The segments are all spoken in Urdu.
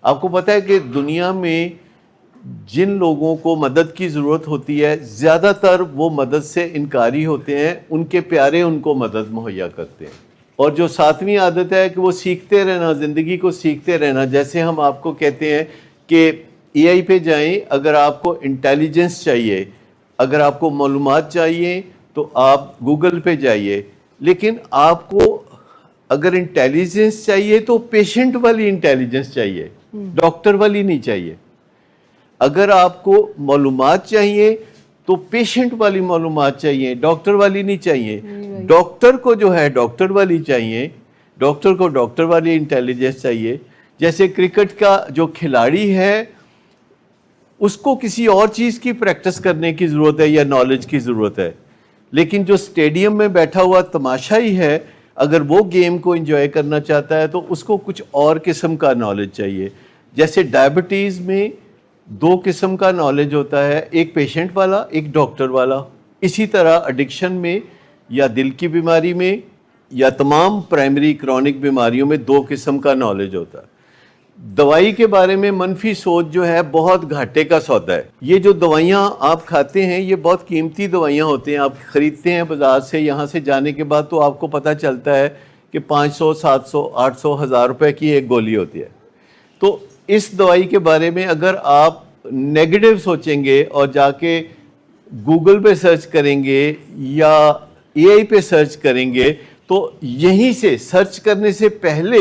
آپ کو پتہ ہے کہ دنیا میں جن لوگوں کو مدد کی ضرورت ہوتی ہے زیادہ تر وہ مدد سے انکاری ہوتے ہیں، ان کے پیارے ان کو مدد مہیا کرتے ہیں۔ اور جو ساتویں عادت ہے کہ وہ سیکھتے رہنا، زندگی کو سیکھتے رہنا۔ جیسے ہم آپ کو کہتے ہیں کہ اے آئی پہ جائیں، اگر آپ کو انٹیلیجنس چاہیے، اگر آپ کو معلومات چاہیے تو آپ گوگل پہ جائیے، لیکن آپ کو اگر انٹیلیجنس چاہیے تو پیشنٹ والی انٹیلیجنس چاہیے، ڈاکٹر والی نہیں چاہیے۔ اگر آپ کو معلومات چاہیے تو پیشنٹ والی معلومات چاہیے، ڈاکٹر والی نہیں چاہیے۔ ڈاکٹر کو جو ہے ڈاکٹر والی چاہیے، ڈاکٹر کو ڈاکٹر والی انٹیلیجنس چاہیے۔ جیسے کرکٹ کا جو کھلاڑی ہے اس کو کسی اور چیز کی پریکٹس کرنے کی ضرورت ہے یا نالج کی ضرورت ہے، لیکن جو اسٹیڈیم میں بیٹھا ہوا تماشائی ہے اگر وہ گیم کو انجوائے کرنا چاہتا ہے تو اس کو کچھ اور قسم کا نالج چاہیے۔ جیسے ڈائبٹیز میں دو قسم کا نالج ہوتا ہے، ایک پیشنٹ والا، ایک ڈاکٹر والا۔ اسی طرح ایڈکشن میں یا دل کی بیماری میں یا تمام پرائمری کرونک بیماریوں میں دو قسم کا نالج ہوتا ہے۔ دوائی کے بارے میں منفی سوچ جو ہے بہت گھاٹے کا سودا ہے۔ یہ جو دوائیاں آپ کھاتے ہیں یہ بہت قیمتی دوائیاں ہوتی ہیں، آپ خریدتے ہیں بازار سے، یہاں سے جانے کے بعد تو آپ کو پتہ چلتا ہے کہ 500 700 800 1000 روپے کی ایک گولی ہوتی ہے۔ تو اس دوائی کے بارے میں اگر آپ نیگیٹو سوچیں گے اور جا کے گوگل پہ سرچ کریں گے یا اے آئی پہ سرچ کریں گے تو یہیں سے سرچ کرنے سے پہلے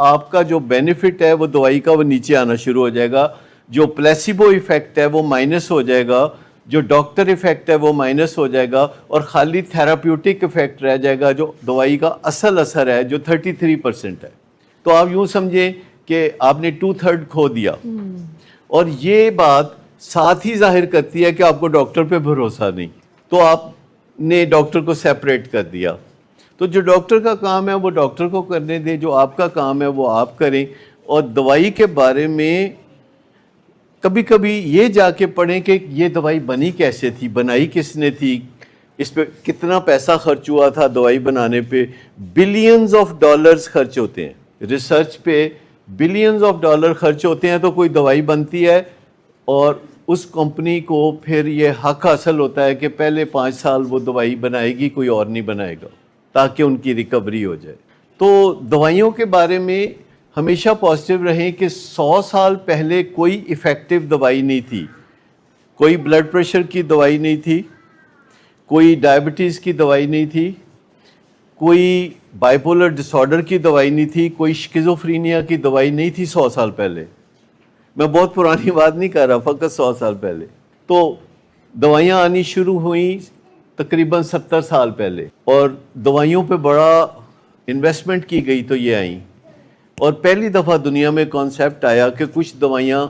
آپ کا جو بینیفٹ ہے وہ دوائی کا وہ نیچے آنا شروع ہو جائے گا، جو پلیسیبو ایفیکٹ ہے وہ مائنس ہو جائے گا، جو ڈاکٹر ایفیکٹ ہے وہ مائنس ہو جائے گا، اور خالی تھیراپیوٹک ایفیکٹ رہ جائے گا جو دوائی کا اصل اثر ہے جو 33% ہے۔ تو آپ یوں سمجھیں کہ آپ نے 2/3 کھو دیا، اور یہ بات ساتھ ہی ظاہر کرتی ہے کہ آپ کو ڈاکٹر پہ بھروسہ نہیں، تو آپ نے ڈاکٹر کو سیپریٹ کر دیا۔ تو جو ڈاکٹر کا کام ہے وہ ڈاکٹر کو کرنے دیں، جو آپ کا کام ہے وہ آپ کریں۔ اور دوائی کے بارے میں کبھی کبھی یہ جا کے پڑھیں کہ یہ دوائی بنی کیسے تھی، بنائی کس نے تھی، اس پہ کتنا پیسہ خرچ ہوا تھا دوائی بنانے پہ۔ بلینز آف ڈالرز خرچ ہوتے ہیں ریسرچ پہ، بلینز آف ڈالر خرچ ہوتے ہیں تو کوئی دوائی بنتی ہے، اور اس کمپنی کو پھر یہ حق حاصل ہوتا ہے کہ پہلے 5 سال وہ دوائی بنائے گی، کوئی اور نہیں بنائے گا، تاکہ ان کی ریکوری ہو جائے۔ تو دوائیوں کے بارے میں ہمیشہ پازیٹیو رہیں کہ 100 سال پہلے کوئی ایفیکٹو دوائی نہیں تھی، کوئی بلڈ پریشر کی دوائی نہیں تھی، کوئی ڈائبٹیز کی دوائی نہیں تھی، کوئی بائیپولر ڈس آرڈر کی دوائی نہیں تھی، کوئی شکیزوفرینیا کی دوائی نہیں تھی 100 سال پہلے۔ میں بہت پرانی بات نہیں کر رہا، فقط 100 سال پہلے۔ تو دوائیاں آنی شروع ہوئیں تقریباً 70 سال پہلے، اور دوائیوں پہ بڑا انویسٹمنٹ کی گئی تو یہ آئیں، اور پہلی دفعہ دنیا میں کانسیپٹ آیا کہ کچھ دوائیاں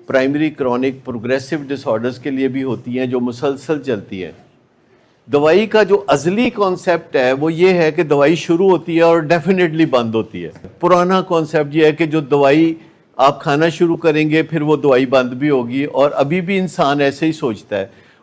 پرائمری کرونک پروگریسو ڈس آرڈرز کے لیے بھی ہوتی ہیں جو مسلسل چلتی ہیں۔ دوائی کا جو ازلی کانسیپٹ ہے وہ یہ ہے کہ دوائی شروع ہوتی ہے اور ڈیفینیٹلی بند ہوتی ہے۔ پرانا کانسیپٹ یہ ہے کہ جو دوائی آپ کھانا شروع کریں گے پھر وہ دوائی بند بھی ہوگی، اور ابھی بھی انسان ایسے ہی سوچتا ہے۔